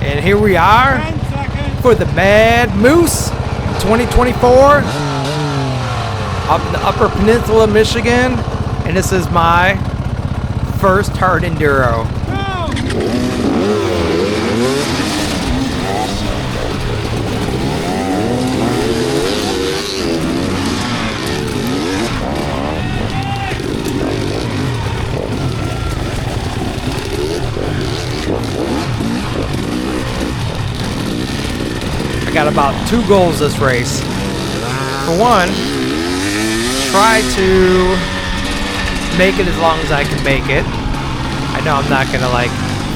And here we are for the Mad Moose 2024 up in the Upper Peninsula, Michigan. And this is my first hard enduro. I got about 2 goals this race. For one, try to make it as long as I can make it. I know I'm not gonna like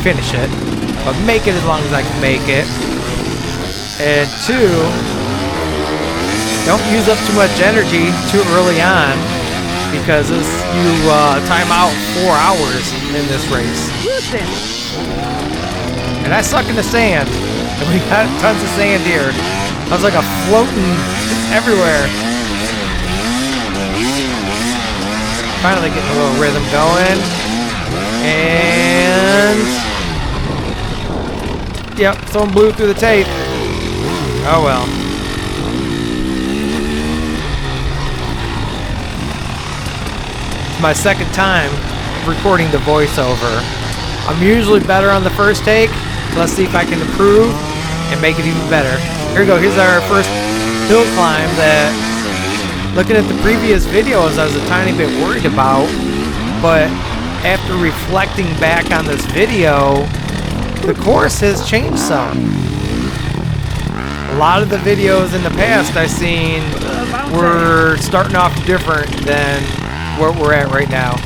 finish it, but make it as long as I can make it. And 2, don't use up too much energy too early on, because you time out 4 hours in this race. And I suck in the sand. And we got tons of sand here. I was like a floating everywhere. Finally getting a little rhythm going. And yep, someone blew through the tape. Oh well. It's my second time recording the voiceover. I'm usually better on the first take. Let's see if I can improve and make it even better. Here we go. Here's our first hill climb that, looking at the previous videos, I was a tiny bit worried about. But after reflecting back on this video, the course has changed some. A lot of the videos in the past I've seen were starting off different than where we're at right now.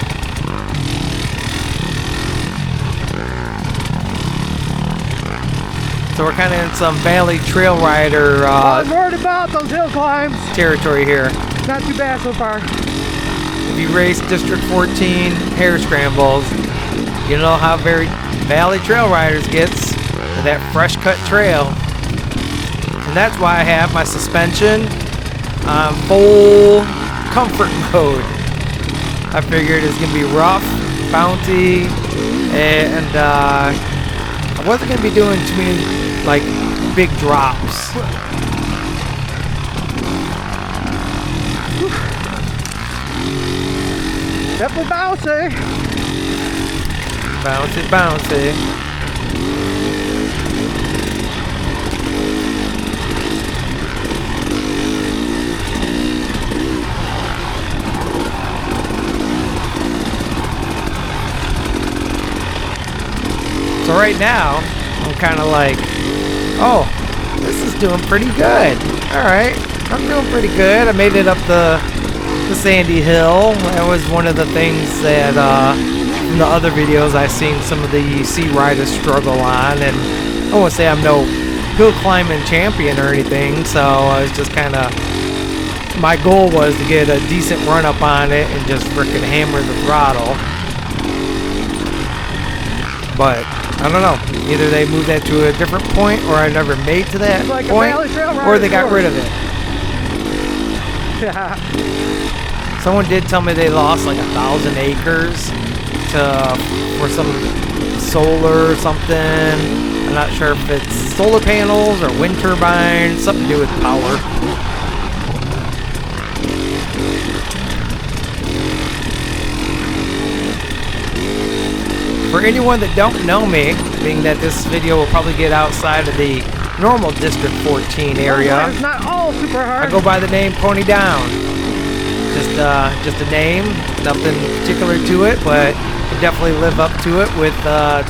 So we're kind of in some Valley Trail Rider I'm worried about those hill climbs. Territory here. Not too bad so far. If you race District 14 hare scrambles, you know how very Valley Trail Riders gets with that fresh cut trail. And that's why I have my suspension on full comfort mode. I figured it's going to be rough, bouncy, and I wasn't going to be doing too many like big drops. Definitely bouncy. Bouncy, bouncy. So right now, I'm kind of like, oh, this is doing pretty good. Alright, I'm doing pretty good. I made it up the sandy hill. That was one of the things that in the other videos I've seen some of the sea riders struggle on. And I won't say I'm no hill climbing champion or anything, so I was just kind of, my goal was to get a decent run up on it and just frickin' hammer the throttle. But I don't know. Either they moved that to a different point, or I never made to that point, or they got rid of it. Yeah. Someone did tell me they lost like 1,000 acres for some solar or something. I'm not sure if it's solar panels or wind turbines, something to do with power. For anyone that don't know me, being that this video will probably get outside of the normal District 14 area, It's not all super hard. I go by the name Pony Down. Just a name, nothing particular to it, but I definitely live up to it with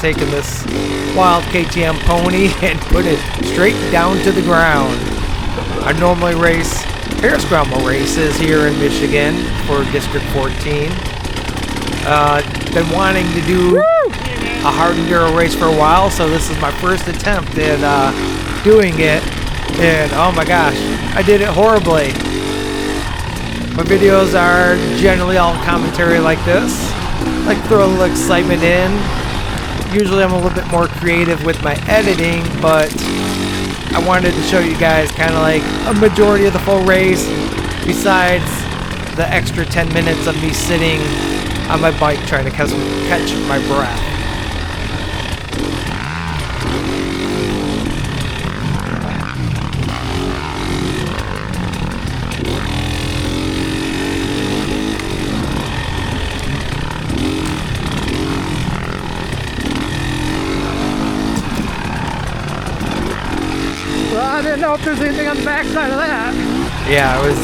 taking this wild KTM pony and put it straight down to the ground. I normally race hare scramble races here in Michigan for District 14. Been wanting to do a hard enduro race for a while, so this is my first attempt at doing it, and oh my gosh, I did it horribly. My videos are generally all commentary like this, like throw a little excitement in. Usually I'm a little bit more creative with my editing, but I wanted to show you guys kind of like a majority of the full race, besides the extra 10 minutes of me sitting on my bike trying to catch my breath. I didn't know if there's anything on the backside of that. Yeah, I was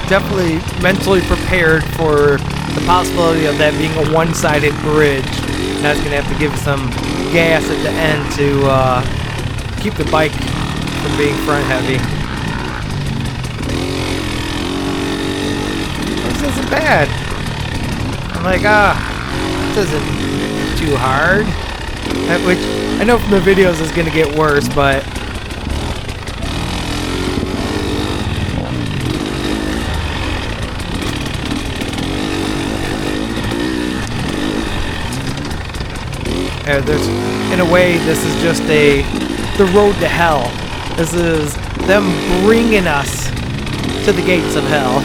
definitely mentally prepared for the possibility of that being a one-sided bridge. And I was gonna have to give some gas at the end to keep the bike from being front heavy. This isn't bad. I'm like, this isn't too hard. Which I know from the videos is gonna get worse, but there's, in a way, this is just the road to hell. This is them bringing us to the gates of hell.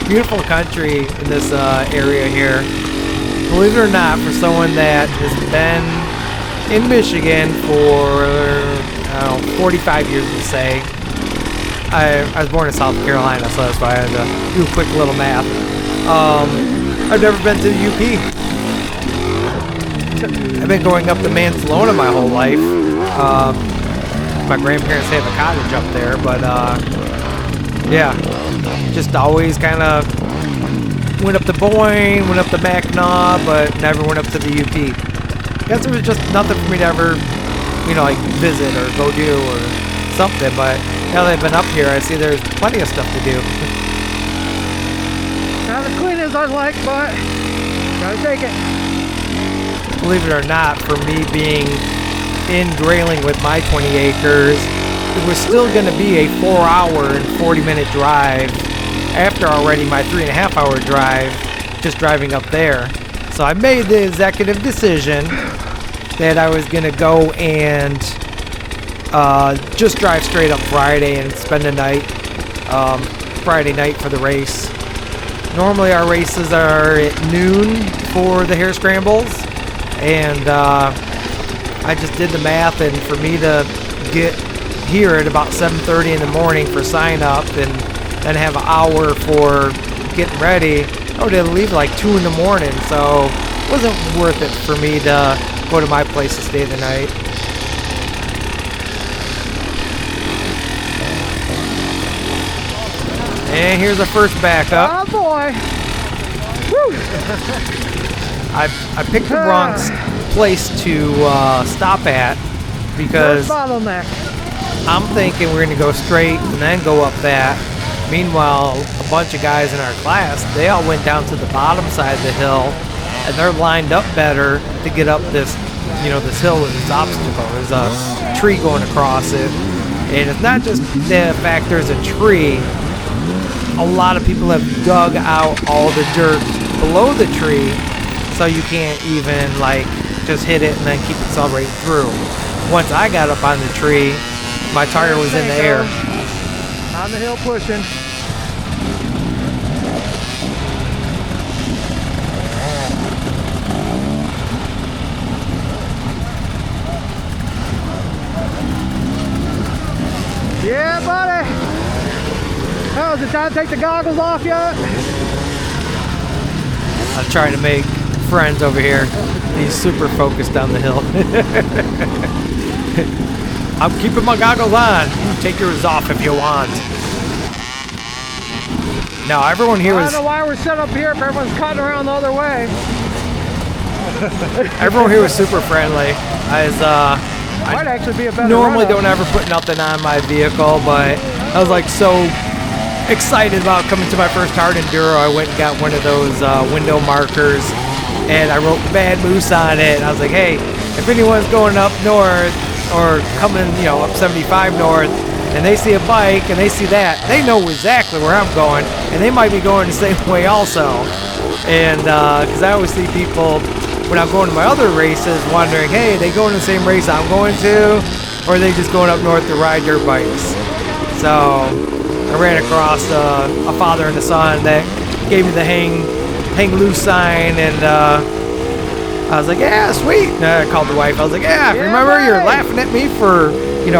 Beautiful country in this area here. Believe it or not, for someone that has been in Michigan for 45 years, let's say. I was born in South Carolina, so that's why I had to do a quick little math. I've never been to the UP. I've been going up to Mansalona my whole life. My grandparents have a cottage up there, but yeah, just always kind of went up to Boyne, went up to Mackinac, but never went up to the UP. Guess there was just nothing for me to ever, like visit or go do or something, but now that I've been up here, I see there's plenty of stuff to do. Not as clean as I'd like, but gotta take it. Believe it or not, for me being in Grayling with my 20 acres, it was still going to be a 4-hour and 40-minute drive after already my 3.5-hour drive just driving up there. So I made the executive decision that I was going to go and just drive straight up Friday and spend the night, Friday night for the race. Normally our races are at noon for the hare scrambles, and I just did the math, and for me to get here at about 7:30 in the morning for sign up and then have an hour for getting ready, I would have to leave like 2 in the morning, so it wasn't worth it for me to go to my place to stay the night. And here's our first backup. Oh boy! Woo. I picked the wrong place to stop at because Bottleneck. I'm thinking we're gonna go straight and then go up that. Meanwhile, a bunch of guys in our class, they all went down to the bottom side of the hill, and they're lined up better to get up this, this hill with this obstacle. There's a tree going across it, and it's not just the fact there's a tree. A lot of people have dug out all the dirt below the tree, so you can't even just hit it and then keep accelerating through. Once I got up on the tree, my tire was in the air. On the hill pushing. Yeah, buddy. Oh, is it time to take the goggles off yet? I'm trying to make friends over here. He's super focused down the hill. I'm keeping my goggles on. Take yours off if you want. No, everyone here was... I don't know why we're set up here if everyone's cutting around the other way. Everyone here was super friendly. I Might actually be a better normally run-up. don't ever put nothing on my vehicle, but I was so excited about coming to my first hard enduro. I went and got one of those window markers, and I wrote Bad Moose on it. And I was like, hey, if anyone's going up north or coming, up 75 north, and they see a bike and they see that, they know exactly where I'm going, and they might be going the same way also. And because I always see people when I'm going to my other races wondering, hey, they going to the same race I'm going to, or are they just going up north to ride dirt bikes? So I ran across a father and a son that gave me the hang loose sign, and I was like, yeah, sweet. And I called the wife. I was like, yeah, remember you're laughing at me for,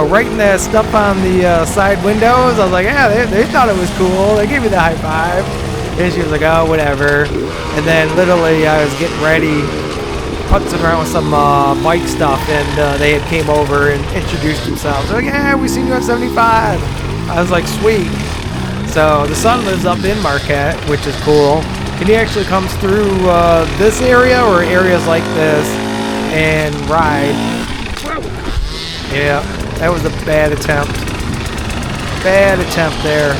writing that stuff on the side windows? I was like, yeah, they thought it was cool. They gave me the high five. And she was like, oh, whatever. And then literally I was getting ready putzing around with some bike stuff, and they had came over and introduced themselves. They're like, yeah, we seen you on 75. I was like, sweet. So the son lives up in Marquette, which is cool. And he actually comes through this area or areas like this and ride. Yeah, that was a bad attempt. Bad attempt there.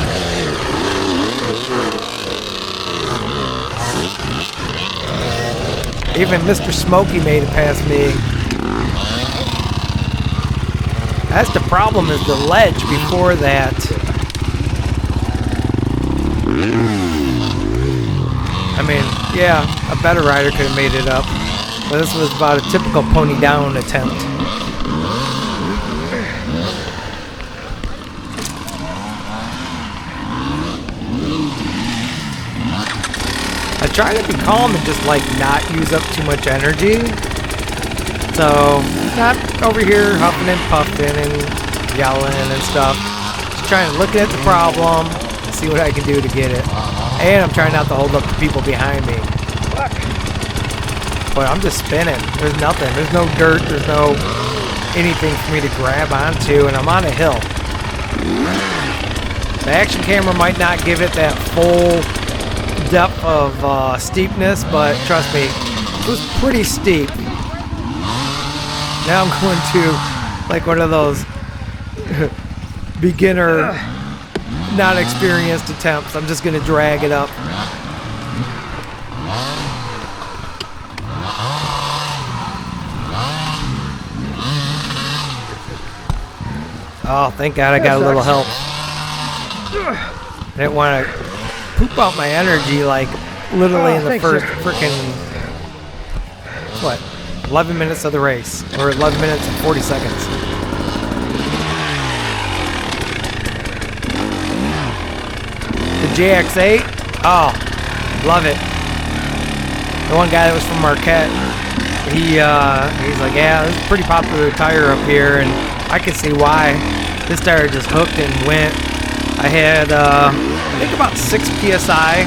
Even Mr. Smokey made it past me. That's the problem, is the ledge before that. I mean, yeah, a better rider could have made it up. But this was about a typical pony down attempt. I try to be calm and just like not use up too much energy. So, not over here huffing and puffing and yelling and stuff. Just trying to look at the problem and see what I can do to get it. And I'm trying not to hold up the people behind me. But I'm just spinning. There's nothing. There's no dirt. There's no anything for me to grab onto. And I'm on a hill. The action camera might not give it that full depth of steepness, but trust me, it was pretty steep. Now I'm going to like one of those beginner, not experienced attempts. I'm just going to drag it up. Oh, thank God I got a little help. I didn't want to poop out my energy like literally in the first freaking, what, 11 minutes of the race, or 11 minutes and 40 seconds. The JX8, oh, love it. The one guy that was from Marquette, he's like, yeah, this is a pretty popular tire up here, and I can see why. This tire just hooked and went. I had, I think about 6 PSI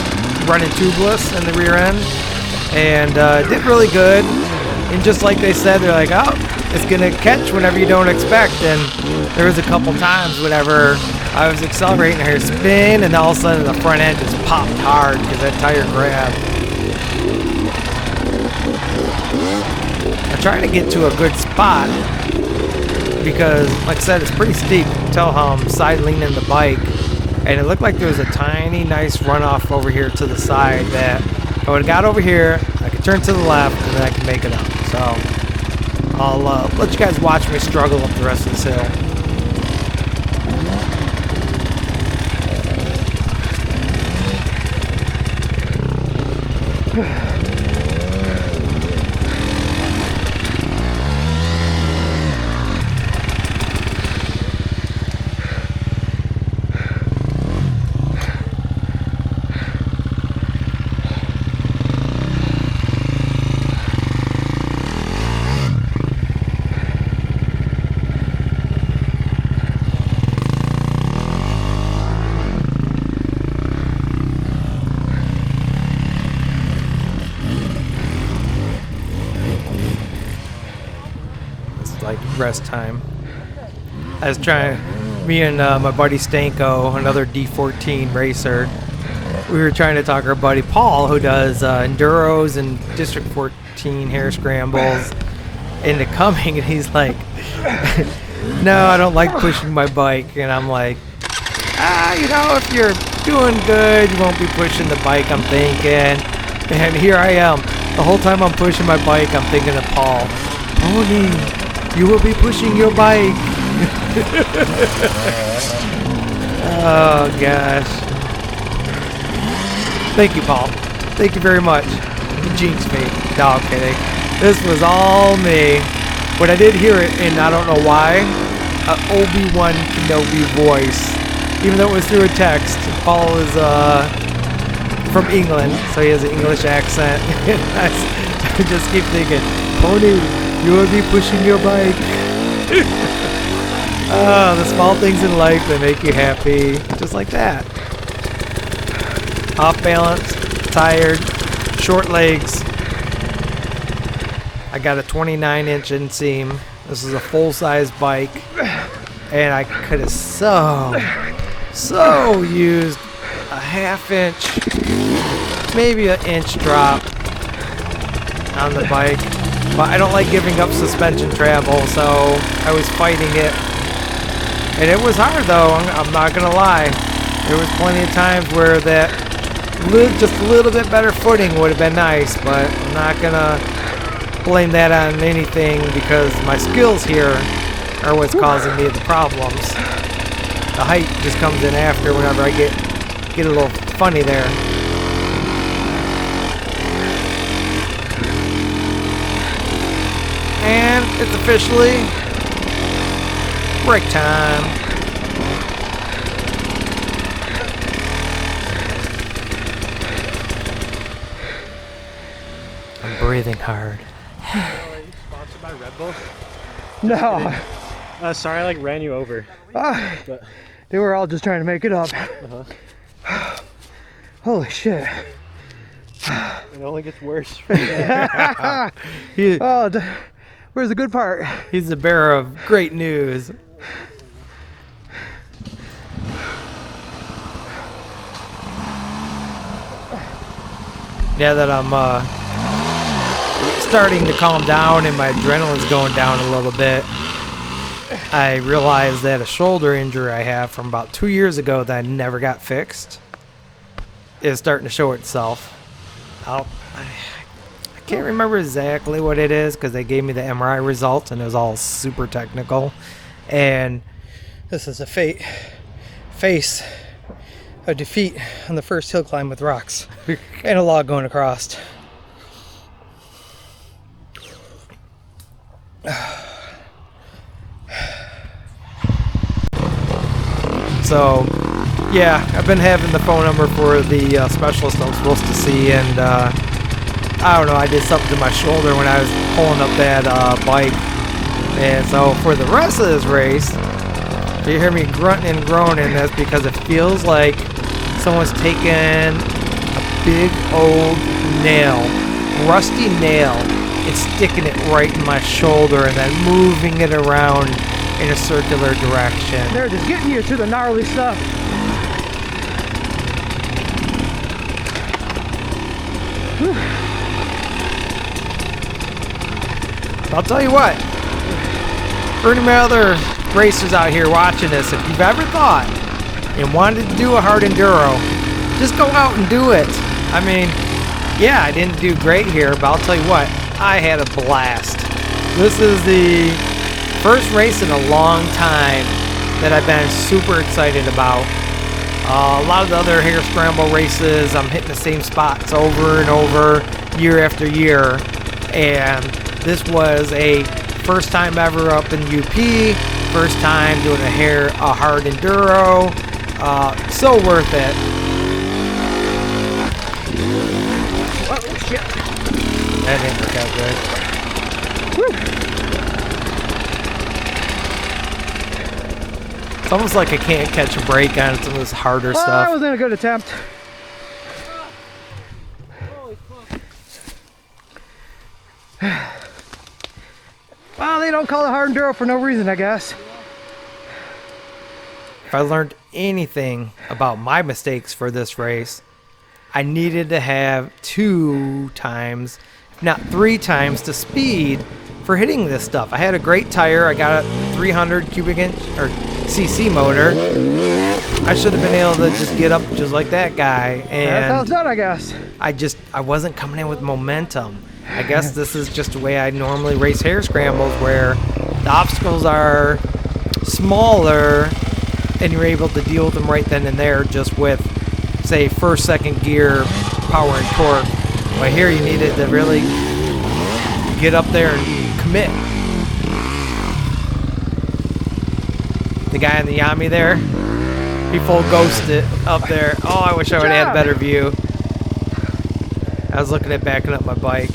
running tubeless in the rear end, and did really good. And just like they said, they're like, oh, it's gonna catch whenever you don't expect. And there was a couple times whenever I was accelerating, I heard spin, and all of a sudden the front end just popped hard because that tire grabbed. I'm trying to get to a good spot because, like I said, it's pretty steep. You can tell how I'm side leaning the bike. And it looked like there was a tiny, nice runoff over here to the side that I would have got over here, I could turn to the left, and then I could make it up. So I'll let you guys watch me struggle up the rest of this hill. Like rest time. I was trying, me and my buddy Stanko, another D14 racer, we were trying to talk our buddy Paul, who does enduros and District 14 hair scrambles, into coming, and he's like, no, I don't like pushing my bike. And I'm like, you know, if you're doing good, you won't be pushing the bike, I'm thinking. And here I am, the whole time I'm pushing my bike, I'm thinking of Paul. Pony, you will be pushing your bike. Oh, gosh. Thank you, Paul. Thank you very much. You jinxed me. No, I'm kidding. This was all me. But I did hear it, and I don't know why, Obi-Wan Kenobi voice. Even though it was through a text. Paul is from England, so he has an English accent. I just keep thinking, Pony, you will be pushing your bike. The small things in life that make you happy. Just like that. Off balance, tired, short legs. I got a 29-inch inseam. This is a full-size bike, and I could have so used a half-inch, maybe an inch drop on the bike. But I don't like giving up suspension travel, so I was fighting it. And it was hard, though. I'm not gonna lie. There was plenty of times where that just a little bit better footing would have been nice, but I'm not gonna blame that on anything because my skills here are what's causing me the problems. The height just comes in after whenever I get a little funny there. And it's officially break time. I'm breathing hard. Sponsored by Red Bull? No. Sorry, I ran you over. But They were all just trying to make it up. Holy shit. it only gets worse. Where's the good part? He's the bearer of great news. Now that I'm starting to calm down and my adrenaline's going down a little bit, I realized that a shoulder injury I have from about 2 years ago that I never got fixed is starting to show itself. I can't remember exactly what it is because they gave me the MRI results and it was all super technical. And this is a face of defeat on the first hill climb with rocks and a log going across. So, yeah, I've been having the phone number for the specialist I'm supposed to see, and I don't know, I did something to my shoulder when I was pulling up that bike. And so for the rest of this race, if you hear me grunting and groaning, that's because it feels like someone's taken a big old nail, rusty nail, and sticking it right in my shoulder and then moving it around in a circular direction. They're just getting you to the gnarly stuff. Whew. I'll tell you what, for any of my other racers out here watching this, if you've ever thought and wanted to do a hard enduro, just go out and do it. I mean, yeah, I didn't do great here, but I'll tell you what, I had a blast. This is the first race in a long time that I've been super excited about. A lot of the other hair scramble races, I'm hitting the same spots over and over, year after year, and this was a first time ever up in UP, first time doing a hard enduro, so worth it. Oh, shit. That didn't work out good. Woo. It's almost like I can't catch a break on some of this harder That stuff. wasn't a good attempt. Well, they don't call it hard enduro for no reason, I guess. If I learned anything about my mistakes for this race, I needed to have 2 times, if not 3 times, the speed for hitting this stuff. I had a great tire. I got a 300 cubic inch or cc motor. I should have been able to just get up just like that guy. That's how it's And done, I guess. I wasn't coming in with momentum. I guess this is just the way I normally race hair scrambles, where the obstacles are smaller and you're able to deal with them right then and there just with, say, first, second gear power and torque. But here you needed to really get up there and commit. The guy in the Yami there, he full ghosted up there. Oh, I wish I would have had a better view. I was looking at backing up my bike.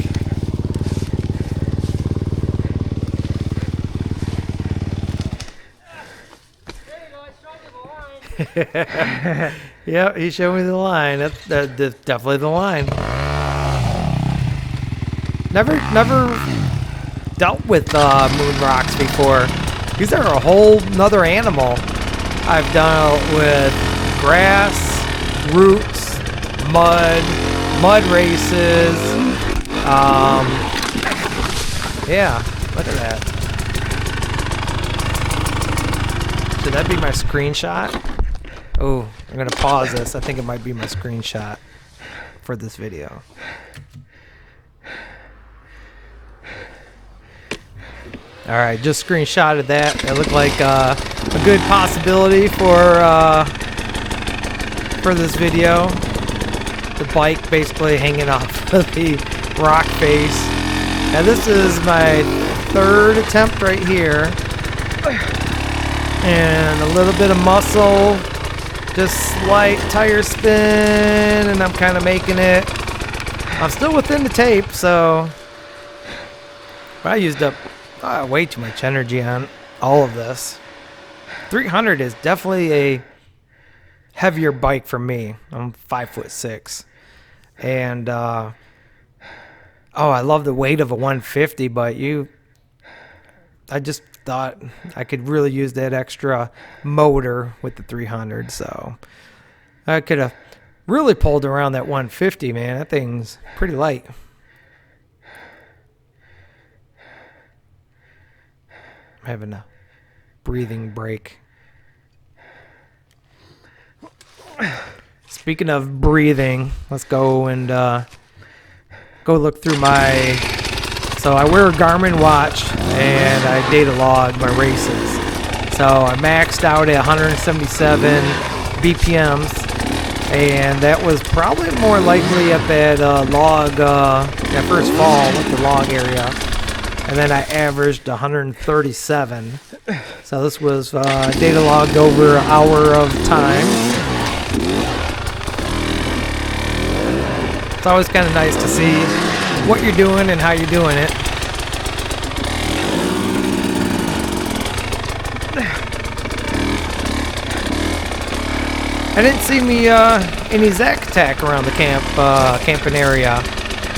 Yep, he showed me the line. That's definitely the line. Never dealt with moon rocks before. These are a whole nother animal. I've dealt with grass, roots, mud races. Yeah, look at that. Should that be my screenshot? Oh, I'm gonna pause this. I think it might be my screenshot for this video. All right, just screenshotted that. It looked like a good possibility for this video. The bike basically hanging off of the rock face. Now this is my third attempt right here. And a little bit of muscle, just slight tire spin, and I'm kind of making it. I'm still within the tape, so I used up way too much energy on all of this. 300 is definitely a heavier bike for me. I'm 5'6", and oh, I love the weight of a 150, but I just thought I could really use that extra motor with the 300, so I could have really pulled around that 150, man. That thing's pretty light. I'm having a breathing break. Speaking of breathing, let's go and go look through my... So I wear a Garmin watch and I data log my races. So I maxed out at 177 BPMs, and that was probably more likely at that that first fall with the log area. And then I averaged 137. So this was data logged over an hour of time. It's always kind of nice to see what you're doing and how you're doing it. I didn't see any Zach attack around the camping area.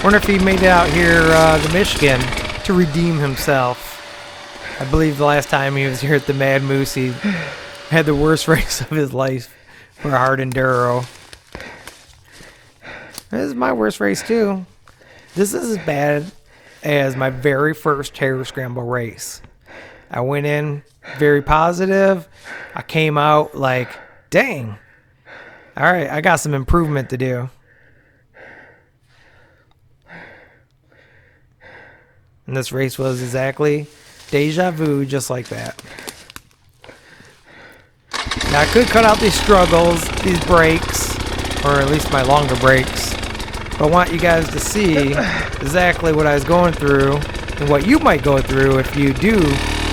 Wonder if he made it out here to Michigan to redeem himself. I believe the last time he was here at the Mad Moose, he had the worst race of his life for HARD Enduro. This is my worst race too. This is as bad as my very first Terror Scramble race. I went in very positive. I came out like, dang. All right, I got some improvement to do. And this race was exactly deja vu, just like that. Now I could cut out these struggles, these breaks, or at least my longer breaks. But I want you guys to see exactly what I was going through and what you might go through if you do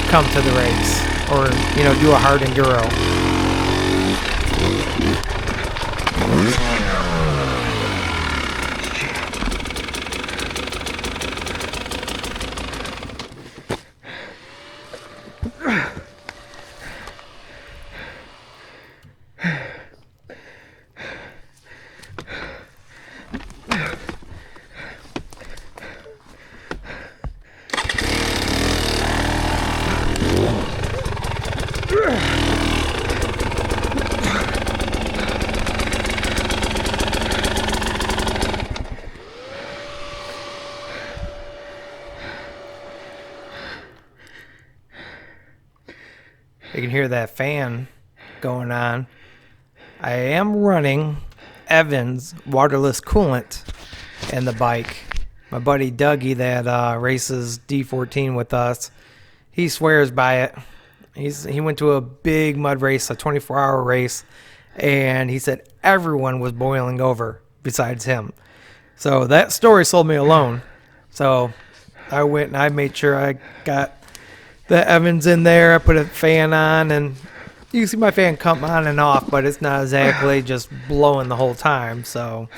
come to the race or, you know, do a HARD Enduro. You can hear that fan going on. I am running Evans waterless coolant in the bike. My buddy Dougie that races D14 with us, he swears by it. He went to a big mud race, a 24-hour race, and he said everyone was boiling over besides him. So that story sold me alone. So I went and I made sure I got the Evans in there. I put a fan on, and you can see my fan come on and off, but it's not exactly just blowing the whole time. So,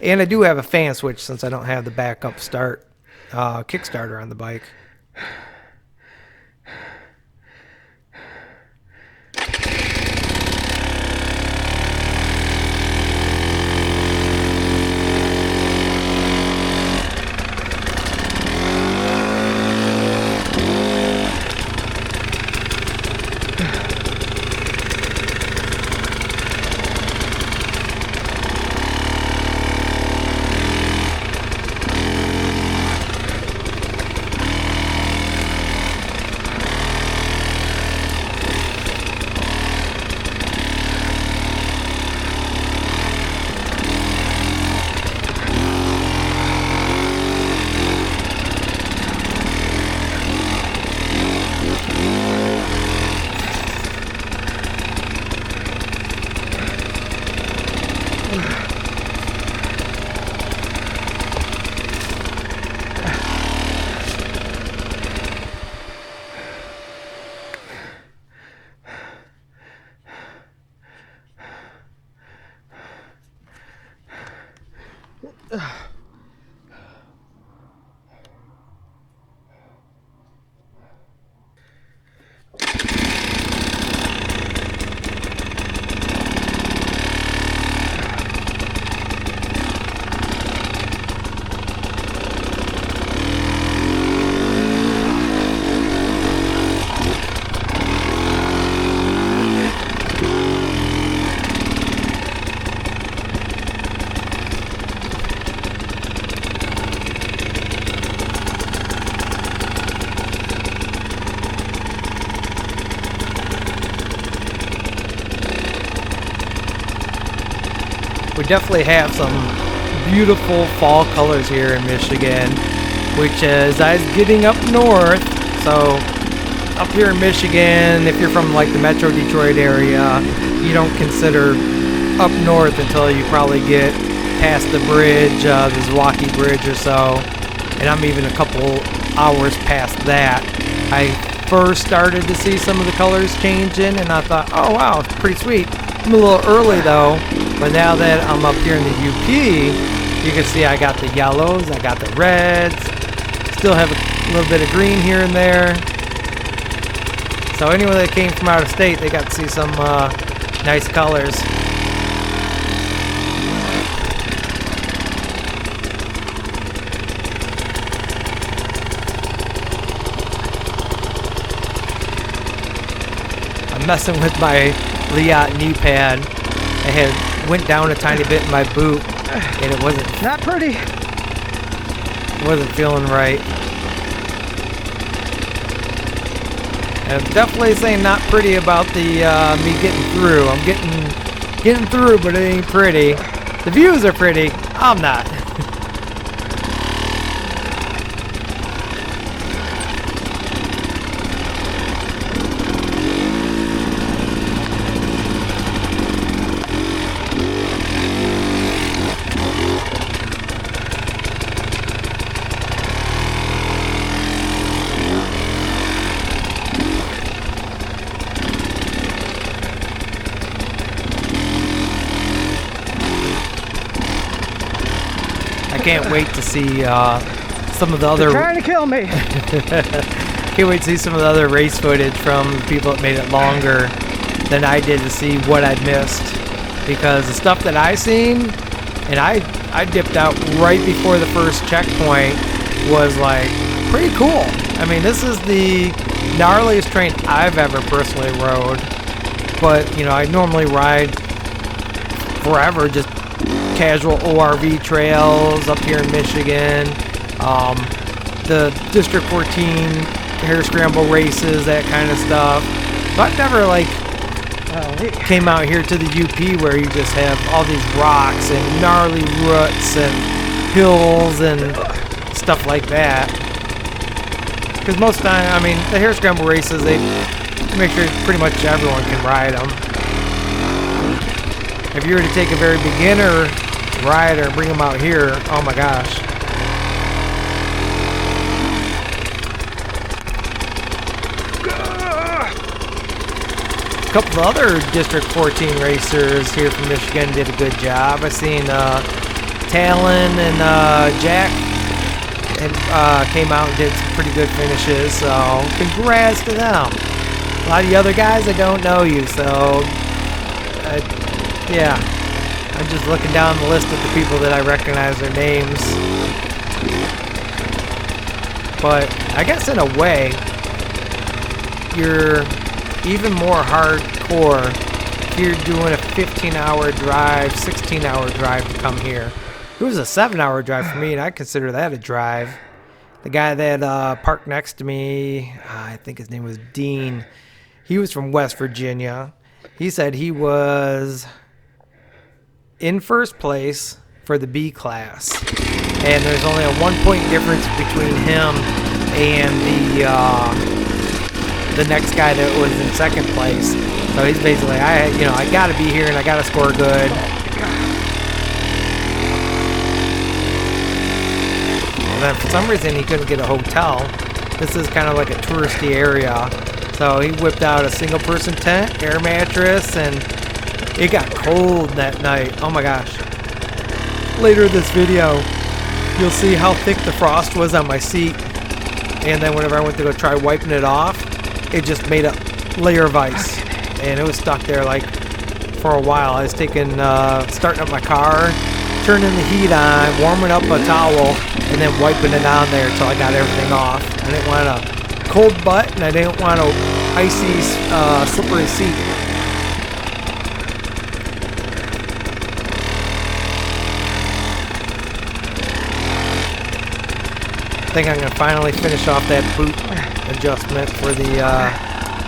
and I do have a fan switch since I don't have the backup start Kickstarter on the bike. definitely have some beautiful fall colors here in Michigan, which as I was getting up north, so up here in Michigan, if you're from like the Metro Detroit area, you don't consider up north until you probably get past the bridge, the Zwaukey Bridge or so, and I'm even a couple hours past that. I first started to see some of the colors changing, and I thought, oh wow, it's pretty sweet. I'm a little early though, but now that I'm up here in the UP, you can see I got the yellows, I got the reds, still have a little bit of green here and there. So anyone that came from out of state, they got to see some nice colors. I'm messing with my Liat knee pad. I had went down a tiny bit in my boot, and it wasn't Not pretty. feeling right. And I'm definitely saying not pretty about the me getting through. I'm getting through, but it ain't pretty. The views are pretty. I'm not. I can't wait to see some of the other. They're trying to kill me. Can't wait to see some of the other race footage from the people that made it longer than I did to see what I'd missed. Because the stuff that I seen, and I dipped out right before the first checkpoint, was like pretty cool. I mean, this is the gnarliest train I've ever personally rode. But you know, I normally ride forever just casual ORV trails up here in Michigan, the District 14 hare scramble races, that kind of stuff. So I've never like came out here to the UP where you just have all these rocks and gnarly roots and hills and stuff like that. Because most of the time, I mean, the hare scramble races, they make sure pretty much everyone can ride them. If you were to take a very beginner rider and bring them out here, oh my gosh. A couple of other District 14 racers here from Michigan did a good job. I seen Talon and Jack and came out and did some pretty good finishes, so congrats to them. A lot of the other guys, I don't know you, so yeah, I'm just looking down the list of the people that I recognize their names. But I guess in a way, you're even more hardcore if you're doing a 15-hour drive, 16-hour drive to come here. It was a 7-hour drive for me, and I consider that a drive. The guy that parked next to me, I think his name was Dean, he was from West Virginia. He said he was in first place for the B class, and there's only a 1-point difference between him and the next guy that was in second place. So he's basically, I gotta be here and I gotta score good. And then for some reason he couldn't get a hotel. This is kind of like a touristy area, so he whipped out a single person tent, air mattress, and it got cold that night. Oh my gosh. Later in this video, you'll see how thick the frost was on my seat. And then whenever I went to go try wiping it off, it just made a layer of ice. And it was stuck there like for a while. I was starting up my car, turning the heat on, warming up a towel, and then wiping it on there until I got everything off. I didn't want a cold butt, and I didn't want a icy, slippery seat. I think I'm going to finally finish off that boot adjustment for the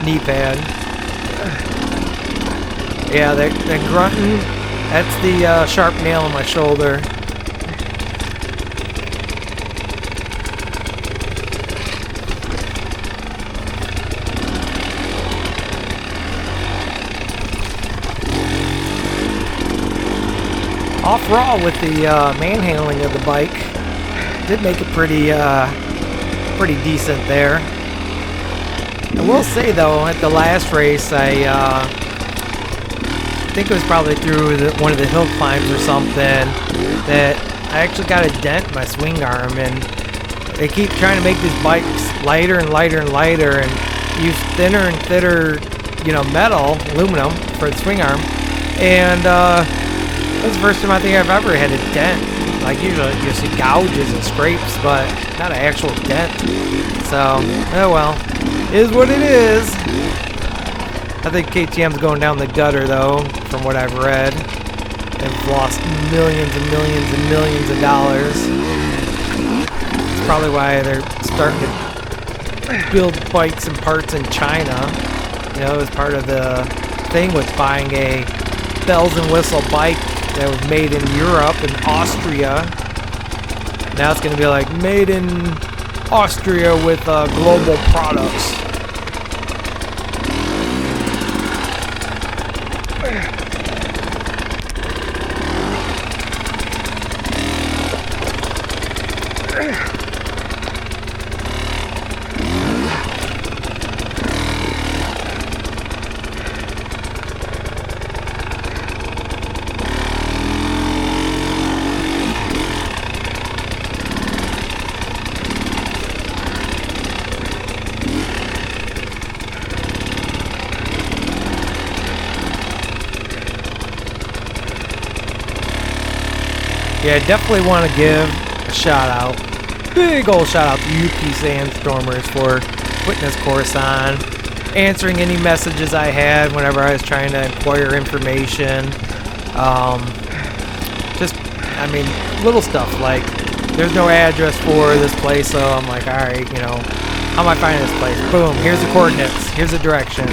knee pad. Yeah, that grunting That's the sharp nail in my shoulder. Off raw with the manhandling of the bike. Did make it pretty decent there. I will say though, at the last race, I think it was probably through one of the hill climbs or something, that I actually got a dent in my swing arm, and they keep trying to make these bikes lighter and lighter and lighter, and use thinner and thinner, you know, metal, aluminum for the swing arm, and that's the first time I think I've ever had a dent. Like usually you see gouges and scrapes, but not an actual dent. So, oh well, it is what it is. I think KTM's going down the gutter though, from what I've read. They've lost millions and millions and millions of dollars. It's probably why they're starting to build bikes and parts in China. You know, as part of the thing with buying a bells and whistle bike that was made in Europe and Austria. Now it's going to be like made in Austria with global products. Yeah, I definitely want to give a shout out, big old shout out to UP Sandstormers for putting this course on, answering any messages I had whenever I was trying to inquire information. Just, I mean, little stuff like there's no address for this place, so I'm like, alright, you know, how am I finding this place? Boom, here's the coordinates, here's the directions.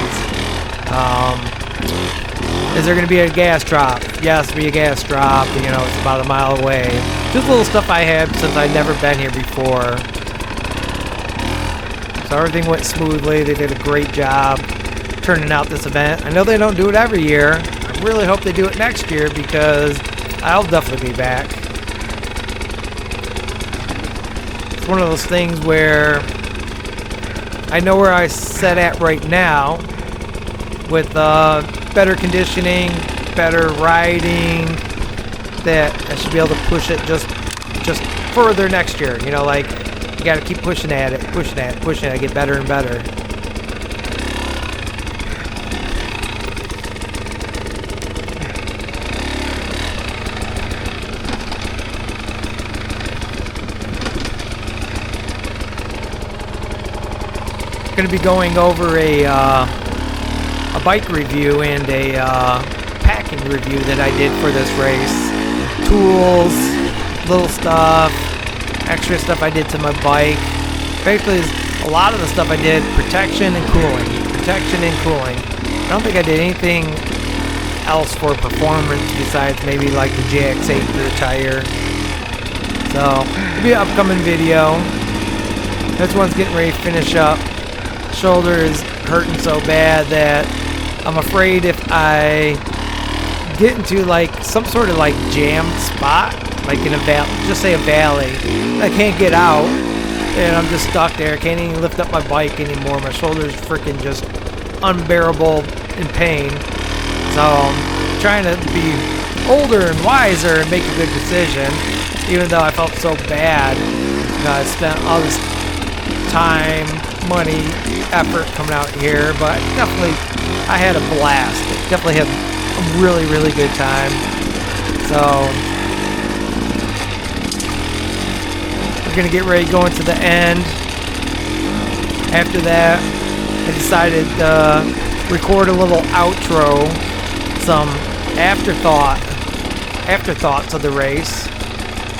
Is there going to be a gas drop? Yes, be a gas drop. You know, it's about a mile away. Just little stuff I had since I'd never been here before. So everything went smoothly. They did a great job turning out this event. I know they don't do it every year. I really hope they do it next year because I'll definitely be back. It's one of those things where I know where I set at right now with better conditioning, better riding, that I should be able to push it just further next year. You know, like, you gotta keep pushing at it, get better and better. Gonna be going over a bike review and a packing review that I did for this race. Tools, little stuff, extra stuff I did to my bike. Basically, a lot of the stuff I did, protection and cooling. I don't think I did anything else for performance besides maybe like the JX8 rear tire. So, it'll be an upcoming video. This one's getting ready to finish up. Shoulder is hurting so bad that I'm afraid if I get into like some sort of like jammed spot, like in a valley, just say a valley, I can't get out, and I'm just stuck there. Can't even lift up my bike anymore. My shoulder's freaking just unbearable in pain. So I'm trying to be older and wiser and make a good decision, even though I felt so bad. I spent all this time, money, effort coming out here, but definitely I had a blast. Definitely had a really, really good time. So we're gonna get ready going to the end. After that, I decided to record a little outro, some afterthoughts of the race.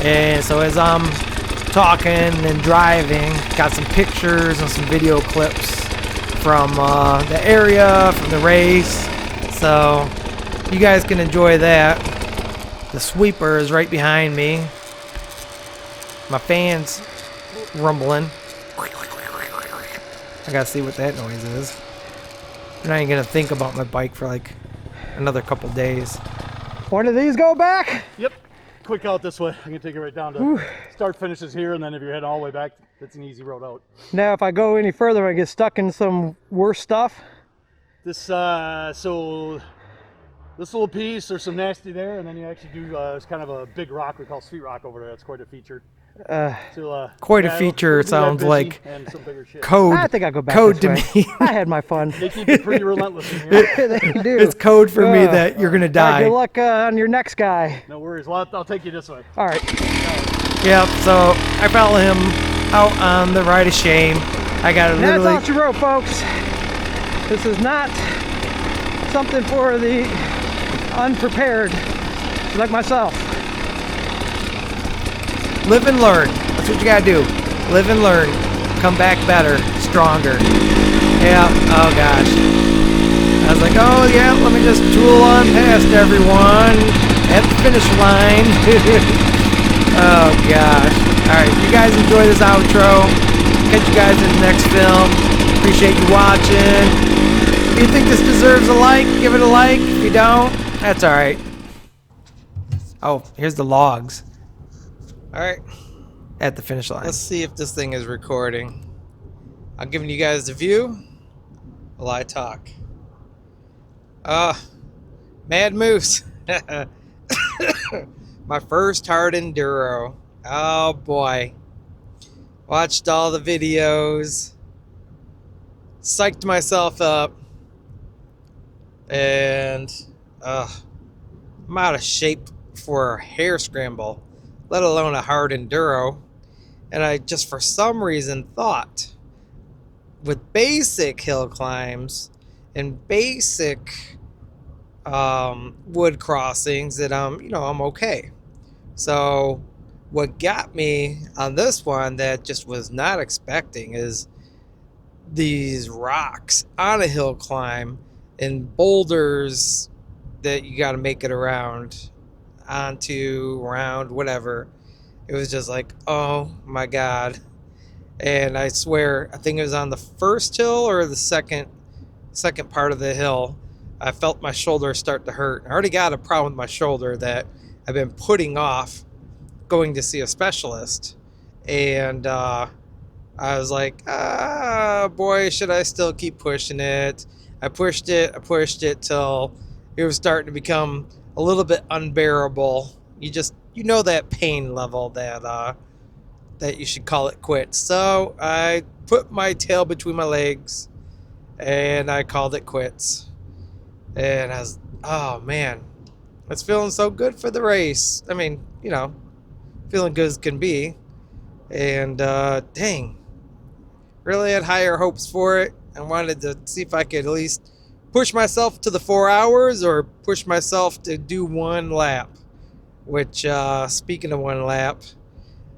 And so as I'm talking and driving, got some pictures and some video clips from the area, from the race, so you guys can enjoy that. The sweeper is right behind me. My fan's rumbling. I gotta see what that noise is. I'm not even gonna think about my bike for like another couple days. One of these go back? Yep. Quick out this way. I can take it right down to start finishes here, and then if you're heading all the way back, it's an easy road out. Now, if I go any further, I get stuck in some worse stuff. This so this little piece, there's some nasty there, and then you actually do it's kind of a big rock we call street rock over there. That's quite a feature. Quite a feature sounds like code. I think I'll go back code this to way. me. I had my fun. They keep it pretty relentless in here. They do. It's code for me that you're gonna die. Good luck on your next guy. No worries. Well, I'll take you this way. All right. Yeah, so I follow him out on the ride of shame. I got to That's literally. off the road, folks. This is not something for the unprepared like myself. Live and learn. That's what you gotta do. Live and learn. Come back better, stronger. Yeah, oh gosh. I was like, oh yeah, let me just tool on past everyone at the finish line. Oh gosh. Alright, you guys enjoy this outro. Catch you guys in the next film. Appreciate you watching. If you think this deserves a like, give it a like. If you don't, that's alright. Oh, here's the logs. Alright, at the finish line. Let's see if this thing is recording. I'm giving you guys the view while I talk. Mad Moose. My first hard enduro. Oh boy. Watched all the videos. Psyched myself up. And I'm out of shape for a hair scramble, let alone a hard enduro. And I just for some reason thought with basic hill climbs and basic wood crossings that I'm okay. So what got me on this one that just was not expecting is these rocks on a hill climb and boulders that you got to make it around whatever. It was just like, oh my god. And I swear, I think it was on the first hill or the second part of the hill, I felt my shoulder start to hurt. I already got a problem with my shoulder that I've been putting off going to see a specialist. And I was like, boy, should I still keep pushing it? I pushed it till it was starting to become a little bit unbearable. You know that pain level that you should call it quits. So I put my tail between my legs and I called it quits. And I was, oh man, it's feeling so good for the race. I mean, feeling good as can be. And dang, really had higher hopes for it. I wanted to see if I could at least push myself to the 4 hours or push myself to do one lap. Which, speaking of one lap,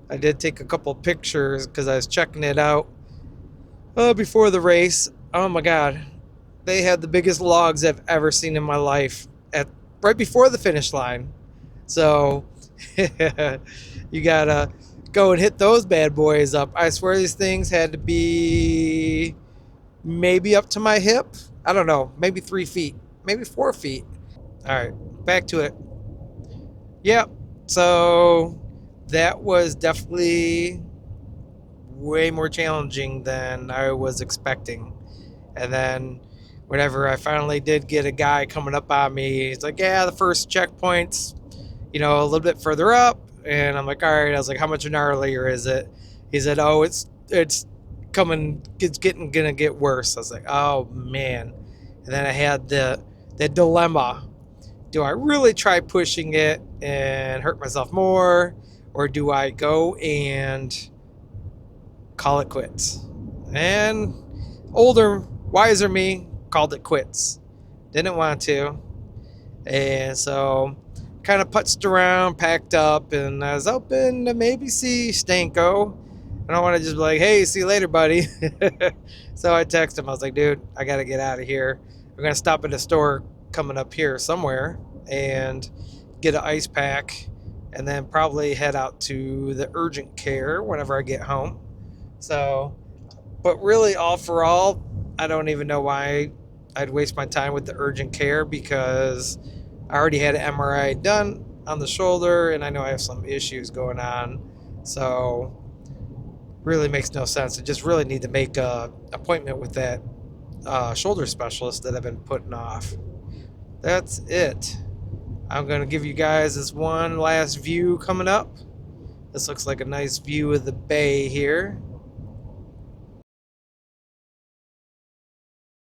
I did take a couple pictures because I was checking it out before the race. Oh my god, they had the biggest logs I've ever seen in my life right before the finish line. So you gotta go and hit those bad boys up. I swear these things had to be maybe up to my hip. I don't know, maybe 3 feet, maybe 4 feet. All right, back to it. Yep, so that was definitely way more challenging than I was expecting. And then whenever I finally did get a guy coming up on me, he's like, yeah, the first checkpoint's, a little bit further up. And I'm like, all right. I was like, how much gnarlier is it? He said, oh, it's gonna get worse. I was like, oh man. And then I had the dilemma. Do I really try pushing it and hurt myself more? Or do I go and call it quits? And older, wiser me called it quits. Didn't want to. And so kind of putzed around, packed up, and I was hoping to maybe see Stanko. I don't want to just be like, hey, see you later, buddy. So I texted him. I was like, dude, I got to get out of here. We're going to stop at a store coming up here somewhere and get an ice pack, and then probably head out to the urgent care whenever I get home. So, but really, all for all, I don't even know why I'd waste my time with the urgent care, because I already had an MRI done on the shoulder, and I know I have some issues going on. So, really makes no sense. I just really need to make a appointment with that shoulder specialist that I've been putting off. That's it. I'm going to give you guys this one last view coming up. This looks like a nice view of the bay here.